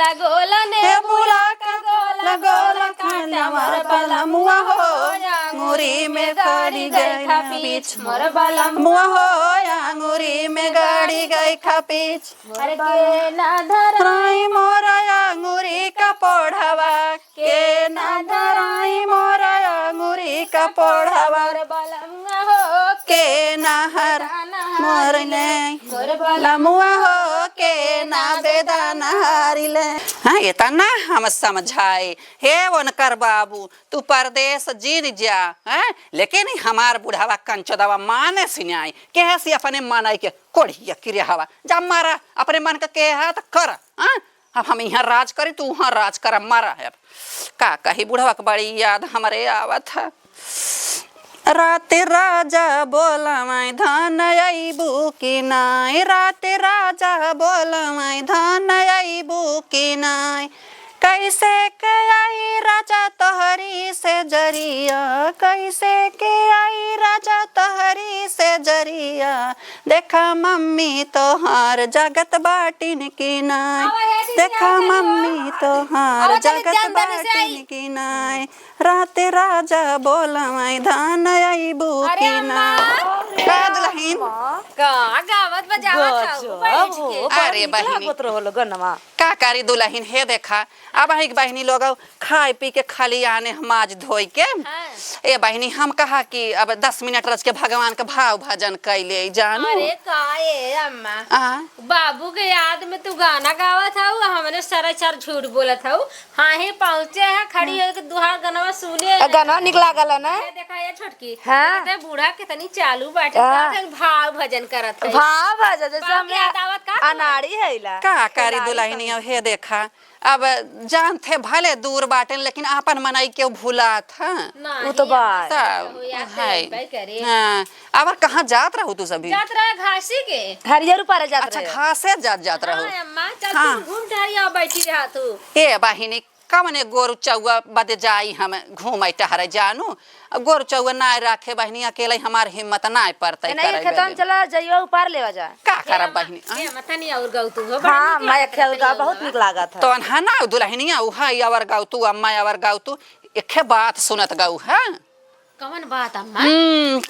गोला गोला ने बुला का गोला गोला कांटा मोर बलमुआ हो अंगूरी में गाड़ी गई खा पीछ मोर बलमुआ हो अंगूरी में गाड़ी गई खा पीछ अरे के ना धराई मोर अंगूरी का पोढ़वा के ना धराई मोर अंगूरी का पोढ़वा बलमुआ हो के ना हर मोर ले मोर बलमुआ हो के ना बेदाना हारी ले। हाँ ये तना हम समझाए हे वनकर बाबू तू परदेश जीन जा है लेकिन हमार बुढ़ावा कंचदवा माने सिनाई के सी अपने मनाई के कोढ़िया किरे हवा जब मारा अपने मन का के हाथ कर हाँ अब हम यहाँ राज करी तू वहाँ राज कर मारा है का कही बुढ़ावा के बड़ी याद हमारे आवत है रात राजा बोला मैं धन अबू की नाय रात राजा बोला मैं धन अबू की नाय कैसे के आई राजा तोहरी से जरिया कैसे के आई राजा तोहरी से जरिया देखा मम्मी तोहार जगत बाटिन की नाय देखा मम्मी तोहार जगत बाटिन की नाय रात राजा बोला मैं धन अबू की नाय का दुल्हन का गावत बजावत अरे बहिनी का करी दुल्हन हे देखा अब एक बहनी लोग खाए पी के खाली आने माज धोई के ए बहनी हम कहा कि अब 10 मिनट रच के भगवान का भाव भजन कैले जानू अरे काए अम्मा बाबू के याद में तू गाना गावत हऊ हमने सरासर झूठ बोलत हऊ हाँ ही पहुंचे है खड़ी हो के दुहार गाना सुने गाना निकला गला ना देखा ये छोटकी हाँ? ते बूढ़ा कितनी चालू बाटे भाव भजन करत है भाव भजन जैसे हमने अनाड़ी हैला का करी दुल्हनी हे देखा अब जानते भले दूर बाटे लेकिन आपन मनाई के भूला था वो तो बात है हाँ अब कहाँ जात रहू तू सभी जात रहा घासी के हरियर ऊपर जात अच्छा घासे जात रहू अम्मा चल तू घूम टहरिया बैठी रहा तू ए बहिनी कमने गोरु चौआ बदे जाई हम घूम टहरे जानू गोरु चौआ ना रखे बहनी अकेले हमार हिम्मत ना पड़ते नहीं खेतन चला जाइयो ऊपर लेवा जा का करब बहनी ए मतनी और गाउ तू हो हां मैं खेल का बहुत निक लागत है तो हना दुल्हनिया उहा यावर गाउ तू अम्मा यावर गाउ तू एके बात सुनत गाउ है कौन बात अम्मा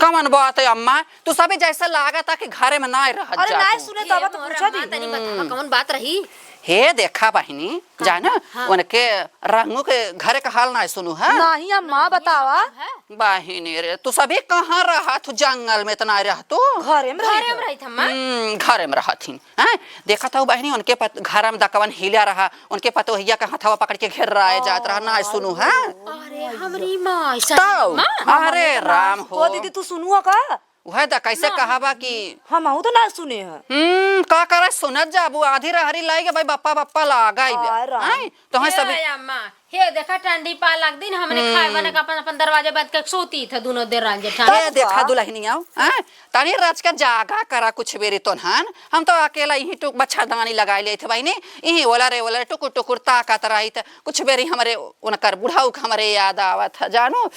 कमन बात है अम्मा तू सभी जैसे लागत है कि घरे में ना रह जा अरे ना सुने तब तो पूछा दी तनी बता कौन बात रही हे देखा बहनी जाना उनके रंगू के घरे का हाल ना सुनू है नहीं अम्मा बतावा बहिनी रे तू सभी कहाँ रहा तू जंगल में इतना रह तू घरे में रही अम्मा घरे में रहथिन हैं देखा था बहनी उनके घर में दकवन हिला रहा उनके पतोहिया का हथवा पकड़ के घेर रहा जात रहा ना सुनू है अरे हमरी माँ अरे राम हो दीदी तू सुनुआ का वह तो कैसे कहाबा कि हम तो ना सुने हैं का करे सुनत जाबू आधी रहरी लाएगे भाई बप्पा बप्पा लागाई बे तो हम सब अम्मा हे देखा ठंडी पा लग दिन हमने खाए बने का अपन दरवाजे बंद के सोती था दोनों देर रांझे ये देखा दुल्हनिया हैं तनी राज का जागा करा कुछ बेरी तोहन हम तो अकेला यही टुक बच्चादानी लगाई ले थे बहनी यही ओला रे टुकुर टुकुर ताकत रही थे कुछ बेरी हमरे उनकर बुढ़ाऊ हमरे याद आवत जानू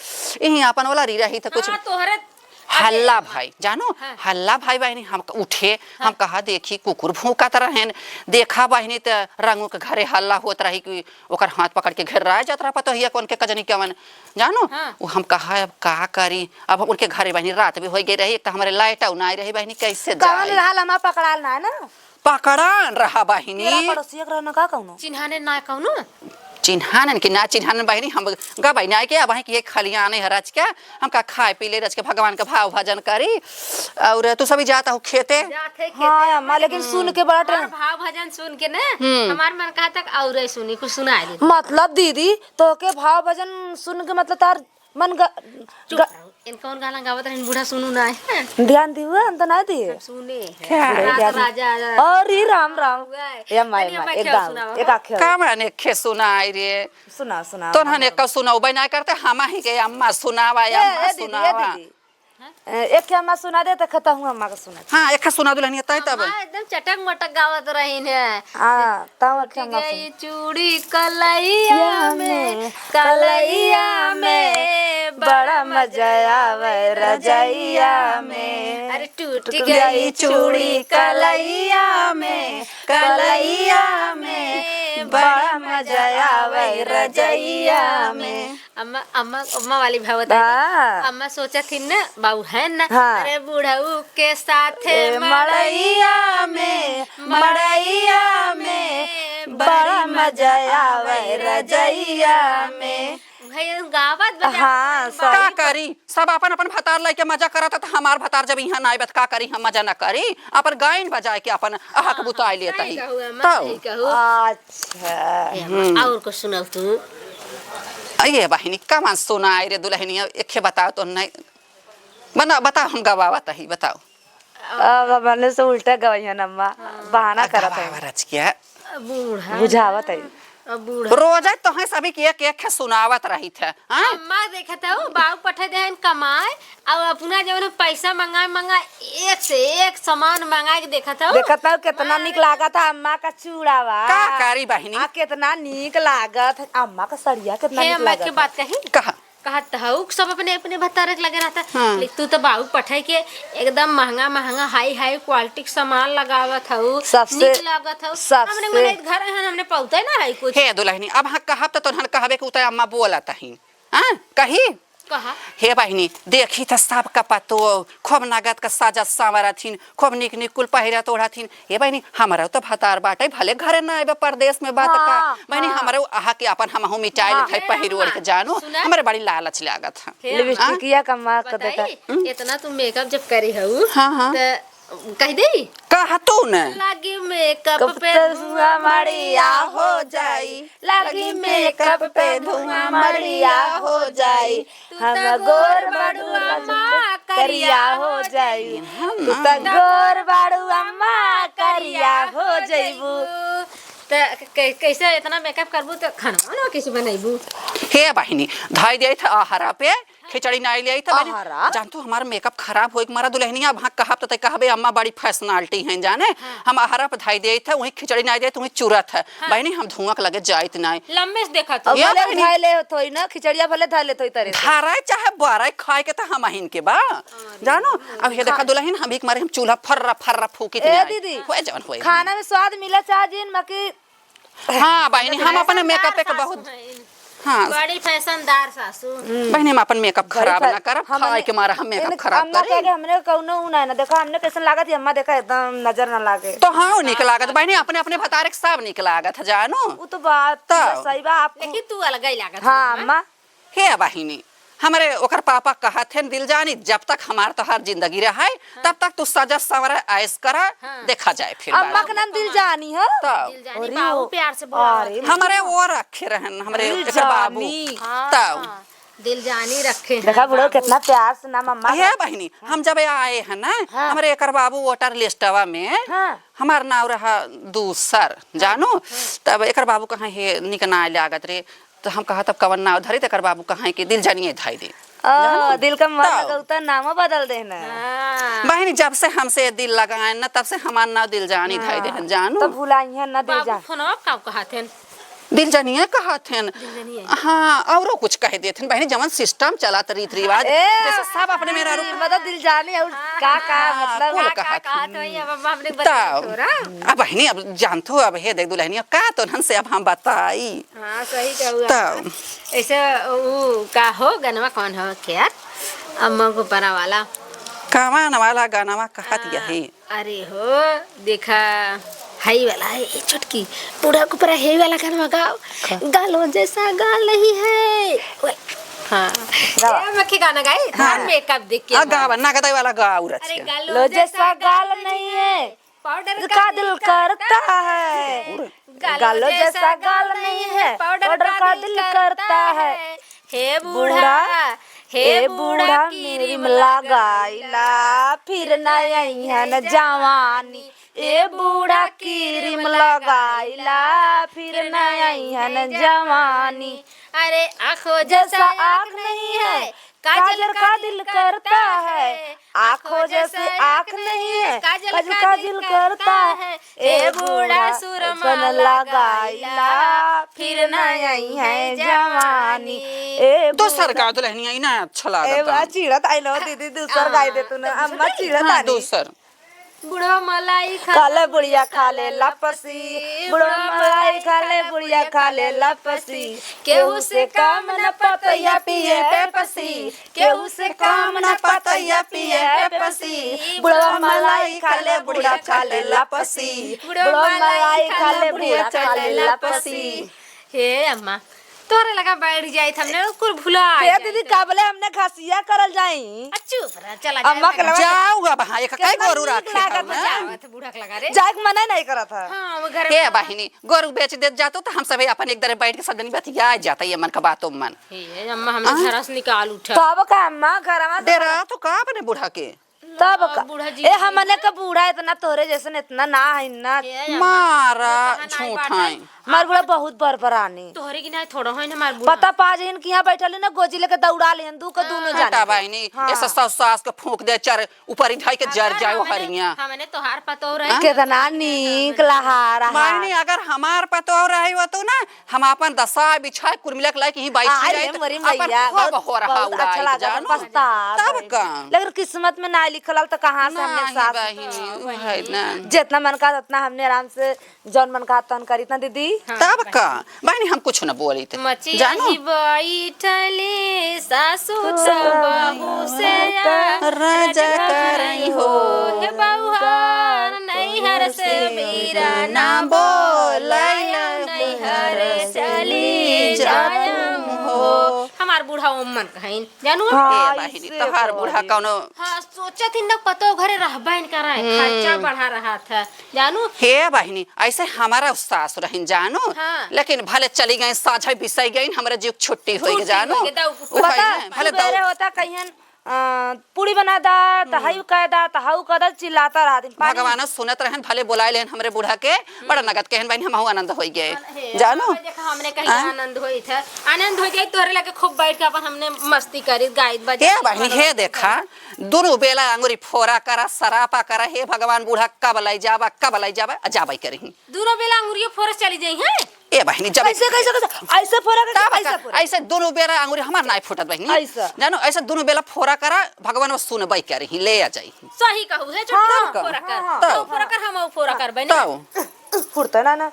यही अपन ओला री रही थे कुछ तोहरे हल्ला भाई जानो हल्ला भाई बहनी हम उठे हम कहा देखी कुकुर भूकत रहन देखा बहनी तो रंगू के घरे हल्ला होत रही कि ओकर हाथ पकड़ के घेर रहा जात रहा पतो हिया कौन के कजनी कवन जानो वो हम कहा अब का करी अब उनके घरे बहनी रात भी हो गई रही तो हमारे लाइट ना रही बहनी कैसे जाए पकड़ाल ना पकड़ान रहा बहनी का कहूं चिन्हाने ना कहूं चिन्हान कि ना चिन्हान बहनी हम गा बहनी आए के अब कि खलियाने है रच के हम का खाए पी ले रच के भगवान का भाव भजन करी और तू सभी जाता हो खेते हाँ अम्मा लेकिन सुन के बड़ा भाव भजन सुन के ना हमार मन कहा तक और सुनी कुछ सुना दे मतलब दीदी तो के भाव भजन सुन के मतलब तार मन इन कौन गाना गावत रहन बूढ़ा सुनू ना ध्यान दियो हम तो ना दिए सुने राजा अरे राम राम ए माय एक गाँव एक आखे का माने खे सुनाई रे सुना सुना तो हने का सुनाओ बना करते हम ही के अम्मा सुनावा अम्मा सुनावा एक अम्मा सुना दे तो खता हूं अम्मा का सुना हां एक सुना दुल्हनिया तय तब एकदम चटक मटक गावत रही ने हां तब अम्मा गई चूड़ी कलैया में बड़ा मजा आवे रजैया में अरे टूट गई चूड़ी कलैया में बड़ा मजा आवे रजैया में। अम्मा अम्मा अम्मा वाली भावत है। हाँ। अम्मा सोचा थी ना बाबू है ना, हाँ। अरे बूढ़ऊ के साथ मड़ैया में मड़ैया में बड़ा मजा आवे रजैया में। भैया गावत बजा। हाँ का करी सब अपन अपन भतार लेके मजा करत त हमार भतार जब यहाँ ना आइबत का करी हम मजा ना करी अपन गायन बजाए के अपन अहक बुताई लेता ही अच्छा। और को सुनाओ तू। ये बहिनी का मन सुनाए रे दुल्हनिया एक बताओ तो नहीं बना बताओ हम गवावत ही बताओ। अब मैंने से उल्टा गवाइया अम्मा बहाना करत है रच के बूढ़ा बुझावत है। बूढ़ा रोज तो है सभी के एक सुनावत रही थे। हाँ अम्मा देखत हो बाबू पठे देहन कमाए और अपना जवन पैसा मंगाए एक से एक सामान मंगाए के देखत हो कितना निक लागत है अम्मा का चूड़ावा। का करी बहिनी कितना निक लागत है अम्मा का सड़िया कितना हे निक अम्मा लागत के बात कही कहा कहत हूँ सब अपने अपने भतारे के लगे रहता। हाँ। लेकिन तू तो बाबू पठाई के एकदम महंगा महंगा हाई हाई क्वालिटी का सामान लगावत हूँ सबसे- निक लागत हूँ। सबसे- हमने मने घर है हमने पौते ना है कुछ हे दुल्हनी अब हाँ कहब तो तोहन कहबे कि उतर अम्मा बोलत ही। हाँ कही कहा हे बहिनी देखी त सब का पतो खूब नगद का साजा सावरथिन खूब निक निक कुल पहिरत ओढ़थिन। हे बहिनी हमारा तो भतार बाटे भले घरे ना आइबे परदेश में बात का बहिनी हमारे आहा के अपन हमहु मिटाई लेथै पहिर ओढ़ के जानो हमारे बड़ी लालच लागत है। हे लिपस्टिकिया कम्मा कर देता बताई इतना तुम मेकअप जब करी हूँ हाँ, हाँ। तो कह दे कहा तू न लगी मेकअप पे धुआं मड़िया हो जाई लगी मेकअप पे धुआं मड़िया हो जाई हम गोर बाड़ू अम्मा करिया हो जाई तू त गोर बाड़ू अम्मा करिया हो जाइबू। कैसे इतना मेकअप करबू तो खाना ना कैसे बनाइबू। हे बहिनी धाई दे था आहारा पे खिचड़ी नाई ले आई था आहारा? जान तू हमारा मेकअप खराब होई मारा दुल्हनिया वहां कहब तो कहबे अम्मा बड़ी फैशनलिटी हैं जाने। हम आहारा पे धाई दे था वही खिचड़ी नाई दे वही चूरत है बहिनी हम धुआं के लगे जाइत नहीं लम्बे से देखा अब तू भले धाय ले होई ना खिचड़िया भले धाय ले होई तरे धाराए चाहे बाराए खाए के तो हम अहिन के बा जानो। अब हे देखा दुल्हन हम एक मारे हम चूल्हा फर्रा फर्रा फूकी ए दीदी होए जवन होए खाना में स्वाद मिला चाह जिन मकी हां बहिनी हम अपन मेकअप के बहुत हाँ बड़ी फैशनदार सासू बहनी हम अपन मेकअप खराब ना करब खाए के मारा हम मेकअप खराब अम्मा करे के हमने कौनो ना ना देखा हमने कैसन लागत अम्मा देखा एकदम नजर ना लागे तो हाँ निक लागत बहनी अपने अपने भतारे के सब निक लागत जानो। वो तो बात तो- सही बा आप लेकिन तू अलग ही लागत हाँ अम्मा हे बहिनी हमारे ओकर पापा कहत हैं दिल जानी जब तक हमार तो हर जिंदगी रहा है तब तक तू सजा सवरा ऐस करा देखा जाए फिर अम्मा का नाम दिल जानी है तो दिल जानी बाबू प्यार से बोला अरे हमारे वो रखे रहन हमारे दिल एकर बाबू जानी। तो दिल जानी रखे हैं देखा बुढ़ो कितना प्यार से नाम अम्मा हे बहिनी हम जब आए हैं ना हमारे एकर बाबू वोटर लिस्टवा में हाँ। हमार नाव रहा दूसर जानो। तब एकर बाबू कहाँ हे निकना लागत रे तो हम कहा तब कवन नाव धरी एकर बाबू कहाँ के दिल जानिए धाई दे दिल का मन तो- लगता नाम बदल देना हाँ। बहनी जब से हमसे दिल लगाए ना तब से हमार नाव दिल जानी धाई दे जानो। तो भुलाई है ना दिल बाबू जान फोनवा का कहा थे दिल जानिए कहा थे जानिए। हाँ औरो कुछ कह देते बहनी जवन सिस्टम चला रीत रिवाज जैसे सब अपने मेरा मतलब दिल जानी और का मतलब कुल का कहा तो ये अब हमने तो बता तोरा अब बहनी अब जानतो अब हे देख दुल्हनिया का तो हन से अब हम बताई हाँ सही कहूँ तो ऐसे वो का हो गनवा कौन हो क्या अम्मा को परा वाला कमान वाला गाना कहत यही अरे हो देखा हाई वाला है ये चुटकी बूढ़ा को परा हाई वाला गाना गाओ गालो जैसा गाल नहीं है हाँ ये मक्खी गाना गाए धान मेकअप देख के गावा नगदाई वाला गाऊ रच अरे के। गालो लो जैसा गाल नहीं है पाउडर का दिल करता है गालो जैसा गाल नहीं है पाउडर का दिल करता है हे बूढ़ा हे बूढ़ा क्रीम लगाइला फिर नया न जवानी ए बूढ़ा क्रीम लगाइला फिर नया न जवानी अरे आँखों जैसा आँख नहीं है काजल का दिल करता है आँखों जैसे आँख नहीं है काजल का दिल करता है ए बूढ़ा सुरमन लगाइला फिर नया है जवानी ए दूसर का दुल्हनिया इना अच्छा ए लागत बा चिड़त आई लो दीदी दूसर गाय दे तू ना अम्मा चिड़त हाँ आनी दूसर बुढ़वा मलाई खाले बुढ़िया खाले लपसी, बुढ़वा मलाई खाले बुढ़िया खाले लपसी। केहू से काम न पतैया पिए पेपसी, केहू से काम न पतैया पिए पेपसी। बुढ़वा मलाई खाले बुढ़िया खाले लपसी, बुढ़वा मलाई खाले बुढ़िया खाले लपसी। हे अम्मा तोरे लगा बैठ जाई हमने कुल भुला ए दीदी काबले हमने खसिया करल जाई। चुप रह चला अम्मा के लगा जाऊ अब हां एक कई गोरू रखे जावत बूढ़ा लगा रे जाए के मना नहीं करत है। हां वो घर हे बहिनी गोरू बेच दे जातो तो हम सब अपन एक दरे बैठ के सब जनी बतिया जाता ये मन का बातों मन। हे अम्मा हमने घर से निकाल उठा तब का अम्मा घरवा डेरा तो का बने बूढ़ा के तब का बूढ़ा जी ए हमने का बूढ़ा इतना तोरे जैसे इतना ना है ना मारा झूठाई मार बूढ़ा बहुत बरबरानी तोहरे की ना थोड़ा है ना मार बूढ़ा पता पा जइन कि यहाँ बैठल ना गोजी लेके दौड़ा लियन दू के दोनों हटा जाने बहिनी ऐसा सास सास के फूंक दे चार ऊपर ढाई के जर जाओ हरिया। हमने तोहार पतो रहे कितना नीक लहारा बहिनी अगर हमार पतो रही हो तो ना हम अपन दशा बिछा कुर्मिलक लायक यहीं बैठ अरे जाए मरी मैया खूब हो रहा बहुत अच्छा उड़ाई लगा जानो पछता तब का लेकिन किस्मत में ना लिखल तो कहाँ से हमने नहीं साथ बहिनी है ना जितना मन का उतना हमने आराम से जौन मन का तन करी इतना दीदी तब का बहनी हम कुछ न बोली थे मची जानो बैठले सासू बहू से राजा करई हो हे बहुहार नैहर से मीरा ना बोलैया नैहर चली जायम हो हमार बूढ़ा उम्मन कहिन जानू ए बहिनी तोहार बूढ़ा कौनो हाँ सोचा थी न पतो घरे रहबैन करा खर्चा बढ़ा रहा था जानू हे बहिनी ऐसे हमारा सास रहिन जानो हाँ। लेकिन भले चली गई साझा बिसाई गई हमारे जीव छुट्टी हो जानो भले भले होता कहियन पूरी बना दा तहाई कह दा तहाऊ कह दा चिल्लाता रहा दिन भगवान सुनत रहन भले बुलाए लेन हमरे बूढ़ा के बड़ा नगद कहन बहन हम आनंद हो गए जानो देखा हमने कहीं आनंद होई था आनंद हो जाए तोरे लगे खूब बैठ के अपन हमने मस्ती करी गायत बजा हे बहनी हे देखा दोनों बेला अंगुरी फोरा करा सरापा करा हे भगवान बूढ़ा कब लाई जाबा जाबाई करही दोनों बेला अंगुरियो फोरस चली जाई हैं ए बहनी जब कैसे कैसे कैसे ऐसे फोरा कर ऐसे फोरा ऐसे दोनों बेला अंगुरी हमार नाई फुटत बहनी ऐसा। जानो ऐसे दोनों बेला फोरा करा भगवान सुन बाई करही ले आ जाई सही कहू है छोटा फोरा कर तो फोरा कर हम फोरा कर बने तो फुटता ना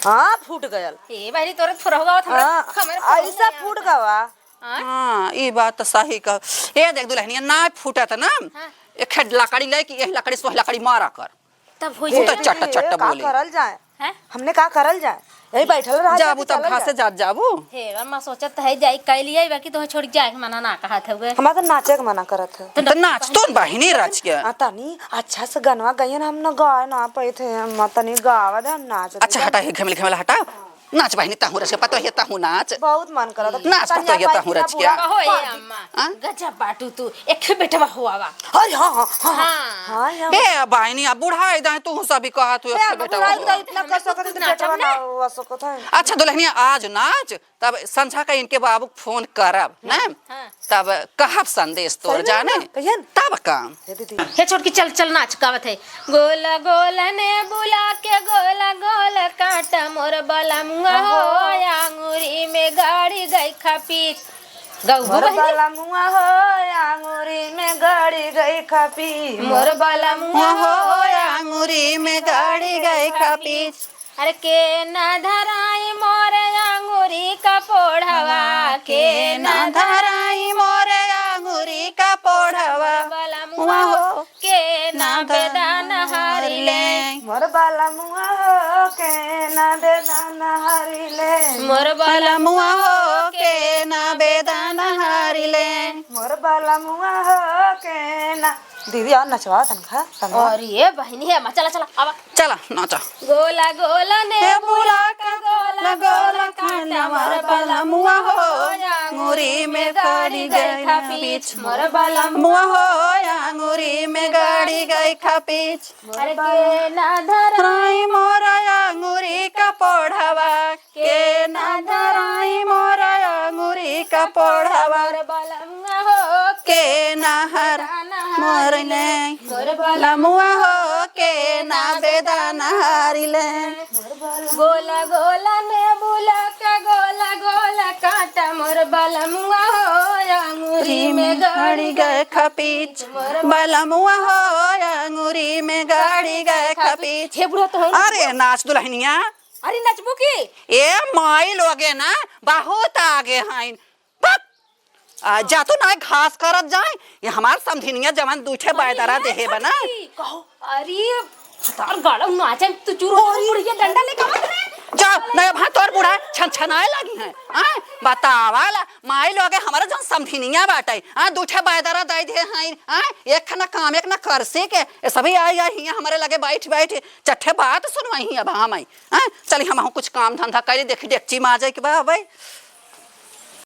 हाँ फूट गयल ए भाई तोरे फोरा होगा हमरा ऐसा फूट गवा हां ई बात तो सही कह ए देख दुल्हनिया ना फुटत ना एक खेड लकड़ी ले कि यही लकड़ी सोह लकड़ी मारा कर तब हो फूटा चट चट का बोले करल जाए हैं हमने का करल जाए यही बैठल रहा जाबू तब घासे जाबू हे अम्मा सोचत है जाई कैलिए बाकी तो छोड़ जाए मना ना कहत है हमारा तो नाचे के मना करत है तो नाच तो बहिनी रच के आता नहीं अच्छा से गनवा गयन हम न गाय ना पाए थे हम तनी गावा दे हम नाच अच्छा हटा हे घमेल हटा नाच बहिनी ताहू रच पतो हे ताहू नाच बहुत मन करत नाच पतो हे ताहू रच के हो ए अम्मा गजब बाटू तू एक बेटवा हुआवा अरे हां हां हां हां यार हे बहिनी अब बुढ़ा है तू सब भी कहा तू एक बेटा इतना कर सकत है बेटा ना हो सकत है अच्छा दुल्हनिया आज नाच तब संझा का इनके बाबू फोन करब ना तब कहब संदेश तोर जाने कहियन तब काम दीदी हे छोड़ के चल चल नाच गावत है गोला गोला ने बुला के गोला गोला काटा मोर बाला मुआ हो अंगूरी में गाड़ी गई खपीच गऊ मोर बाला मुआ हो अंगूरी में गाड़ी गई खपी मोर बाला मुआ हो अंगूरी में गाड़ी गई खपीच अरे के ना धराई मोर अंगूरी का पोढ़वा के ना धराई मोरे अंगूरी का पोढ़वा बाला मुआ हो के ना बेदान हरी ले मोर बाला मुआ हो के ना बेदान हरी ले मोर बाला मुआ हो के ना बेदान हरी ले मोर बाला मुआ हो के ना दीदी और नचवा तनखा संगवा और ये बहनी है चला चला अब चला नाचा गोला गोला ने बुला का गोला गोला काटा मोर बाला मुआ हो अंगूरी में गाड़ी गई खपीच मोर बाला मुआ हो अंगूरी में गाड़ी गई खपीच अरे के ना धराई मोरा अंगूरी का पोढ़वा के ना धराई मोरा अंगूरी का पोढ़वा मोर बाला मुआ हो के ना हर मोरले मोर बाला मुआ हो के ना बेदान हारिले गोला गोला ने बुला का गोला गोला काटा मोर बाला मुआ हो अंगूरी में में गाड़ी गए खपीच बलमुआ हो अंगूरी में गाड़ी गए खपीच। हे बुढ़ा तो है। अरे नाच दुल्हनिया, अरे नचबू की ए माई लोगे ना बहुत आगे हैं। जा तो ना घास करत जाए, ये हमार समधिनिया जवान दूठे बायदरा देहे बना। कहो अरे हतार गाड़ा नाचे तू चूर हो बुढ़िया डंडा लेके मत रे। जा नहीं भाई तोर बूढ़ा छनछनाए लगी है। हां बतावाला माई लोगे हमारा जन समधिनिया बाटे। हां दूठे बायदरा दे दे हैं। हां एक ना काम एक ना कर से के ये सभी आई आई हमारे लगे बैठ बैठ चट्ठे बात सुनवाई अब हम आई। हां चली हम कुछ काम धंधा कर देखी डेकची माजे के बा भाई।